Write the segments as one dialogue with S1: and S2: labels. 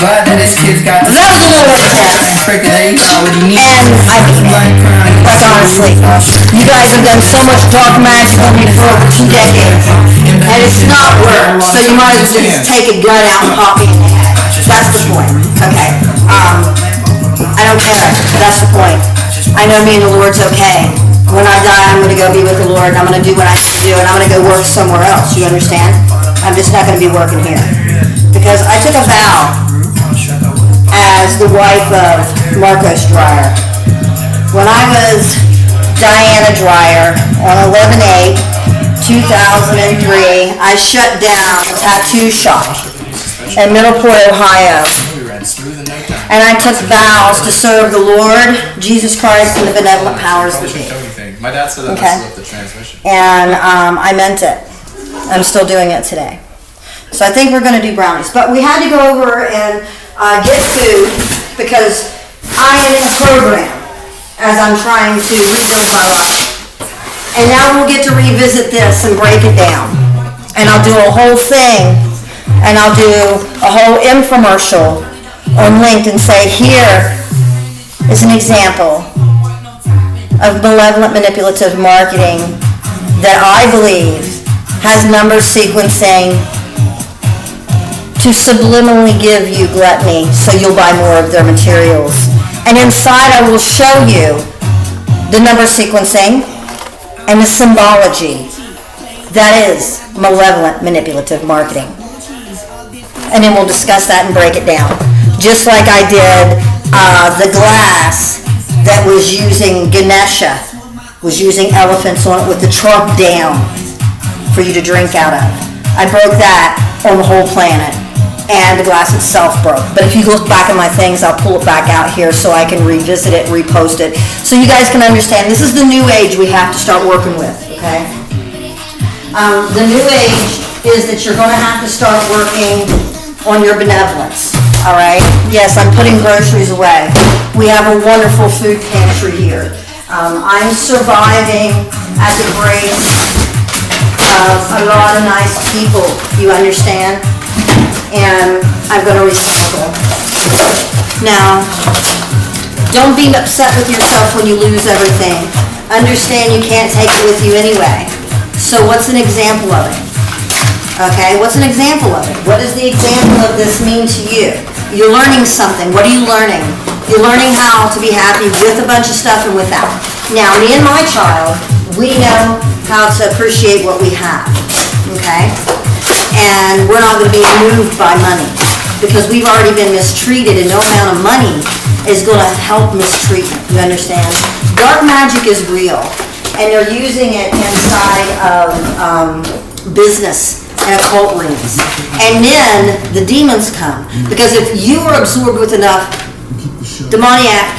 S1: glad that this kid's got the
S2: That's the Lord.
S1: prick of the what he needs.
S2: And quite honestly, you guys have done so much dark magic on me for over 2 decades, and it's not worked. So you might as well just take a gun out and pop me in the head. That's the point. Okay. I don't care. That's the point. I know me and the Lord's okay. When I die, I'm going to go be with the Lord, and I'm going to do what I need to do, and I'm going to go work somewhere else. You understand? I'm just not going to be working here. Because I took a vow as the wife of Marcos Dreher. When I was Diana Dreher on 11/8/2003, I shut down a tattoo shop in Middleport, Ohio. And I took vows to serve the Lord, Jesus Christ, and the benevolent powers that be.
S3: My dad said that
S2: Okay.
S3: with the transmission.
S2: And I meant it. I'm still doing it today. So I think we're going to do brownies. But we had to go over and get food because I am in a program as I'm trying to rebuild my life. And now we'll get to revisit this and break it down. And I'll do a whole thing, and I'll do a whole infomercial on LinkedIn and say, here is an example of malevolent manipulative marketing that I believe has number sequencing to subliminally give you gluttony so you'll buy more of their materials. And inside I will show you the number sequencing and the symbology that is malevolent manipulative marketing. And then we'll discuss that and break it down. Just like I did the glass that was using Ganesha, was using elephants on it with the trunk down for you to drink out of. I broke that on the whole planet, and the glass itself broke. But if you look back at my things, I'll pull it back out here so I can revisit it, repost it, so you guys can understand this is the new age we have to start working with, okay? The new age is that you're going to have to start working on your benevolence, all right? Yes, I'm putting groceries away. We have a wonderful food pantry here. I'm surviving at the grace of a lot of nice people, you understand? And I'm going to recycle. Now, don't be upset with yourself when you lose everything. Understand you can't take it with you anyway. So what's an example of it? Okay, what's an example of it? What does the example of this mean to you? You're learning something. What are you learning? You're learning how to be happy with a bunch of stuff and without. Now, me and my child, we know how to appreciate what we have, okay? And we're not going to be moved by money because we've already been mistreated, and no amount of money is going to help mistreatment. You understand? Dark magic is real, and they're using it inside of business and occult rings. And then the demons come. Because if you are absorbed with enough demoniac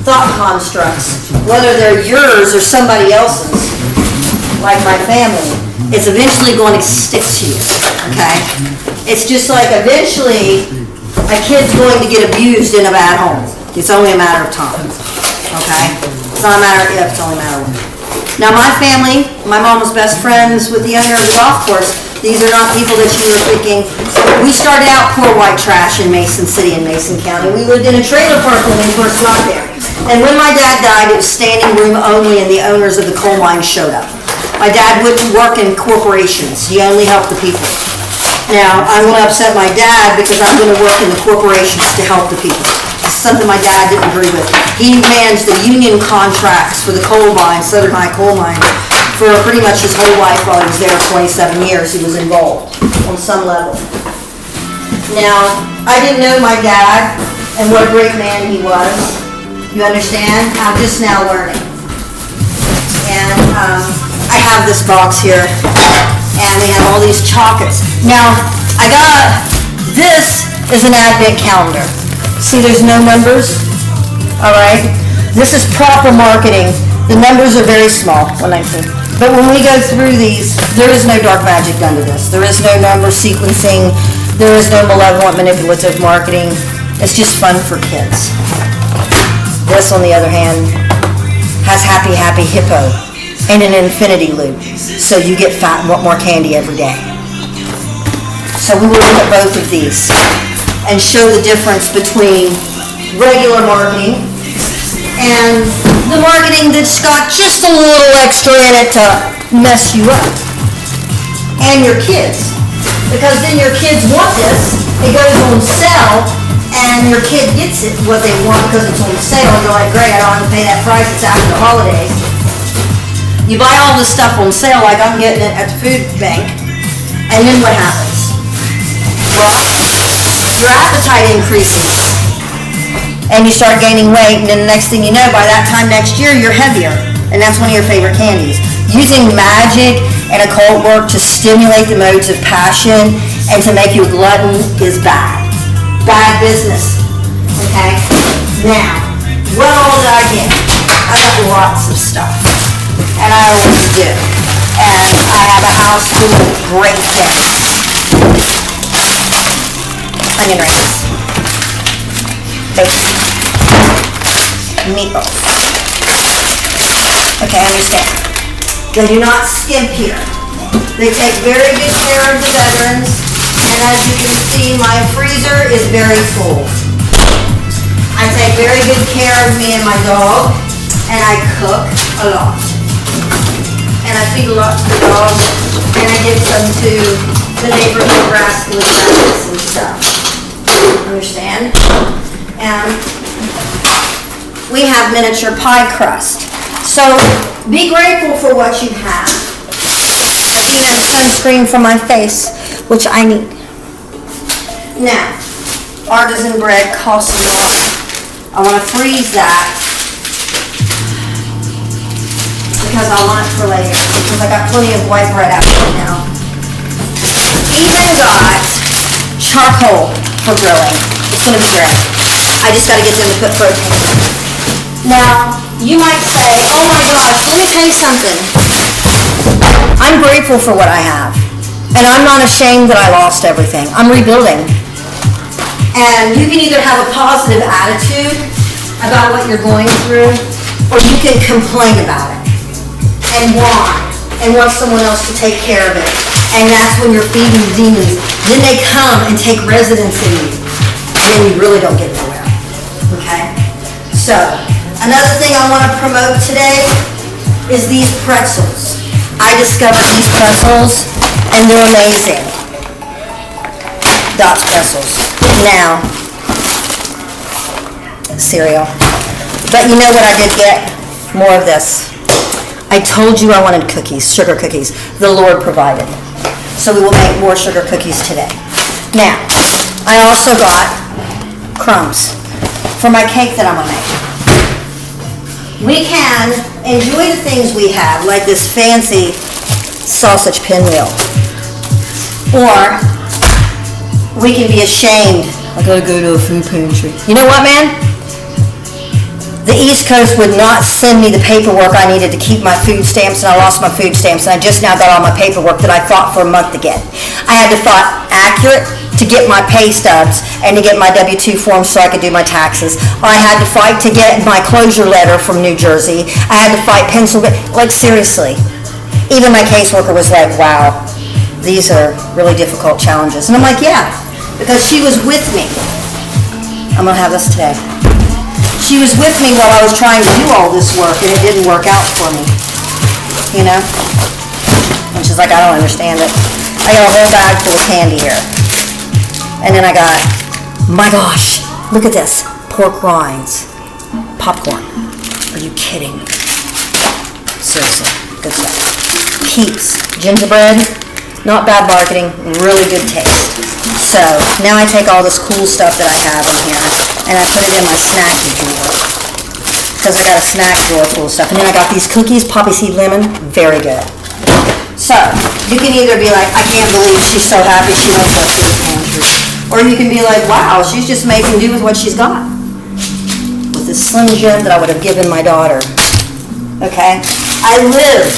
S2: thought constructs, whether they're yours or somebody else's, like my family, it's eventually going to stick to you, okay? It's just like eventually a kid's going to get abused in a bad home. It's only a matter of time, okay? It's not a matter of if, it's only a matter of when. Now my family, my mom was best friends with the owner of the golf course. These are not people that you were thinking. We started out poor white trash in Mason City and Mason County. We lived in a trailer park when we first got there. And when my dad died, it was standing room only and the owners of the coal mine showed up. My dad wouldn't work in corporations. He only helped the people. Now, I'm going to upset my dad because I'm going to work in the corporations to help the people. Something my dad didn't agree with. He managed the union contracts for the coal mine, Southern High Coal Mine, for pretty much his whole life while he was there 27 years. He was involved on some level. Now, I didn't know my dad and what a great man he was. You understand? I'm just now learning. And I have this box here, and they have all these chocolates. Now, this is an advent calendar. See, there's no numbers, all right? This is proper marketing. The numbers are very small when I think. But when we go through these, there is no dark magic done to this. There is no number sequencing. There is no malevolent manipulative marketing. It's just fun for kids. This, on the other hand, has Happy Happy Hippo and an infinity loop. So you get fat and want more candy every day. So we will look at both of these. and show the difference between regular marketing and the marketing that's got just a little extra in it to mess you up. And your kids. Because then your kids want this, it goes on sale, and your kid gets it, what they want because it's on sale, and you're like, great, I don't have to pay that price, it's after the holidays. You buy all this stuff on sale, like I'm getting it at the food bank, and then what happens? Well, your appetite increases, and you start gaining weight, and then the next thing you know, by that time next year, you're heavier, and that's one of your favorite candies. Using magic and occult work to stimulate the modes of passion and to make you a glutton is bad. Bad business, okay? Now, what all did I get? I got lots of stuff, and I don't know what to do. And I have a house full of great things. Onion rings, bacon, meatballs. Okay, understand. They do not skimp here. They take very good care of the veterans, and as you can see, my freezer is very full. I take very good care of me and my dog, and I cook a lot. And I feed a lot to the dogs, and I give some to the neighborhood rascally cats and stuff. Understand? And we have miniature pie crust. So be grateful for what you have. Even sunscreen for my face, which I need. Now, artisan bread costs a lot. I want to freeze that because I want it for later. Because I got plenty of white bread out there now. Even got charcoal for grilling. It's going to be great. I just got to get them to put protein in. Now, you might say, oh my gosh, let me tell you something. I'm grateful for what I have. And I'm not ashamed that I lost everything. I'm rebuilding. And you can either have a positive attitude about what you're going through, or you can complain about it. And whine. And want someone else to take care of it. And that's when you're feeding demons. Then they come and take residence in you. Then you really don't get nowhere. Okay? So, another thing I want to promote today is these pretzels. I discovered these pretzels, and they're amazing. Dot pretzels. Now, cereal. But you know what I did get? More of this. I told you I wanted cookies, sugar cookies. The Lord provided. So we will make more sugar cookies today. Now, I also got crumbs for my cake that I'm going to make. We can enjoy the things we have, like this fancy sausage pinwheel. Or we can be ashamed. I gotta go to a food pantry. You know what, man? The East Coast would not send me the paperwork I needed to keep my food stamps, and I lost my food stamps, and I just now got all my paperwork that I thought for a month to get. I had to thought accurate to get my pay stubs and to get my W-2 forms so I could do my taxes. I had to fight to get my closure letter from New Jersey. I had to fight Pennsylvania. Like, seriously. Even my caseworker was like, wow, these are really difficult challenges. And I'm like, yeah, because she was with me. I'm going to have this today. She was with me while I was trying to do all this work, and it didn't work out for me. You know? And she's like, I don't understand it. I got a whole bag full of candy here. And then I got, my gosh, look at this. Pork rinds. Popcorn. Are you kidding me? Seriously, good stuff. Peeps. Gingerbread. Not bad marketing. Really good taste. So, now I take all this cool stuff that I have in here, and I put it in my snack drawer. Because I got a snack drawer full of stuff. And then I got these cookies, poppy seed lemon. Very good. So, you can either be like, I can't believe she's so happy she went to a food pantry. Or you can be like, wow, she's just making do with what she's got. With this Slim Jim that I would have given my daughter. Okay? I lived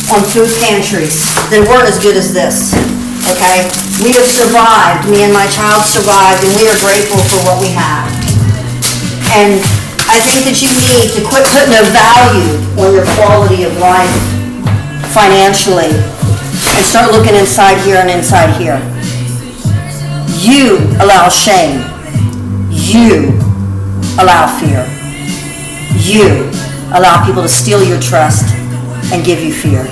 S2: on food pantries that weren't as good as this. Okay? We have survived. Me and my child survived, and we are grateful for what we have. And I think that you need to quit putting a value on your quality of life financially and start looking inside here and inside here. You allow shame. You allow fear. You allow people to steal your trust and give you fear.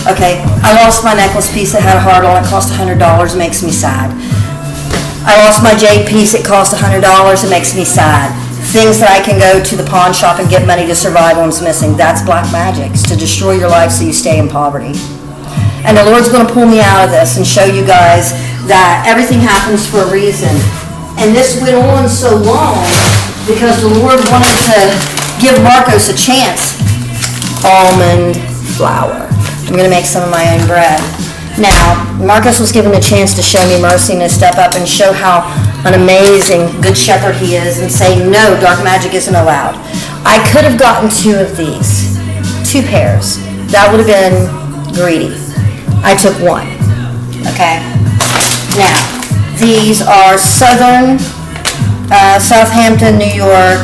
S2: Okay, I lost my necklace piece that had a heart on it, cost $100, makes me sad. I lost my jade piece, it cost $100, it makes me sad. Things that I can go to the pawn shop and get money to survive on's missing, that's black magic. It's to destroy your life so you stay in poverty. And the Lord's going to pull me out of this and show you guys that everything happens for a reason. And this went on so long because the Lord wanted to give Marcos a chance. Almond flour. I'm going to make some of my own bread. Now, Marcos was given a chance to show me mercy and to step up and show how an amazing good shepherd he is and say, no, dark magic isn't allowed. I could have gotten 2 of these, 2 pairs. That would have been greedy. I took 1, okay? Now, these are Southampton, New York,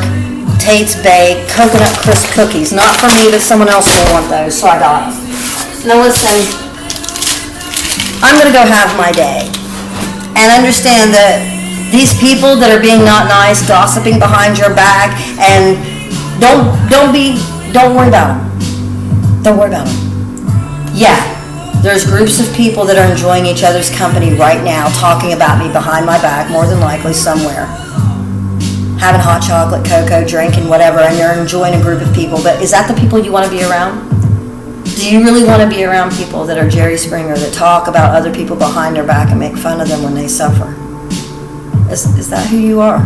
S2: Tate's Bake, coconut crisp cookies. Not for me, but someone else will want those, so I got them. Now listen, I'm going to go have my day. And understand that these people that are being not nice, gossiping behind your back, and don't worry about them. Don't worry about them. Yeah, there's groups of people that are enjoying each other's company right now, talking about me behind my back, more than likely somewhere. Having hot chocolate, cocoa, drinking, whatever, and they're enjoying a group of people. But is that the people you want to be around? Do you really want to be around people that are Jerry Springer, that talk about other people behind their back and make fun of them when they suffer? Is that who you are?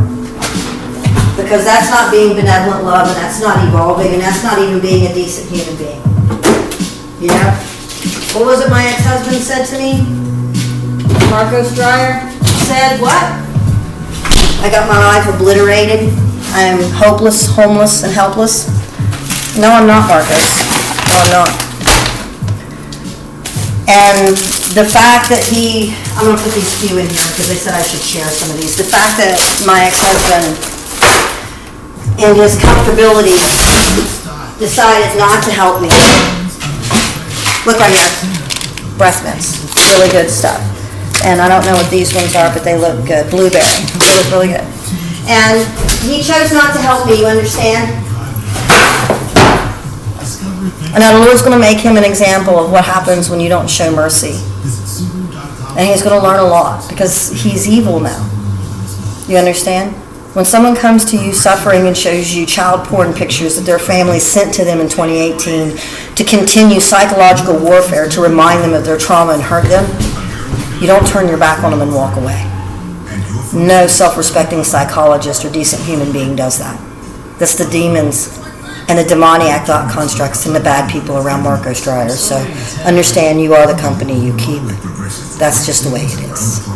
S2: Because that's not being benevolent love, and that's not evolving, and that's not even being a decent human being. You know? What was it my ex-husband said to me? Marcos Dreher said, what? I got my life obliterated. I am hopeless, homeless, and helpless. No, I'm not, Marcos. No, I'm not. And the fact that I'm going to put these few in here because they said I should share some of these. The fact that my ex-husband, in his comfortability, decided not to help me. Look right here. Breast mints. Really good stuff. And I don't know what these ones are, but they look good. Blueberry. They look really good. And he chose not to help me, you understand? And now the Lord's going to make him an example of what happens when you don't show mercy. And he's going to learn a lot because he's evil now. You understand? When someone comes to you suffering and shows you child porn pictures that their family sent to them in 2018 to continue psychological warfare to remind them of their trauma and hurt them, you don't turn your back on them and walk away. No self-respecting psychologist or decent human being does that. That's the demons and the demoniac thought constructs and the bad people around Marcos Dreher. So understand you are the company you keep. That's just the way it is.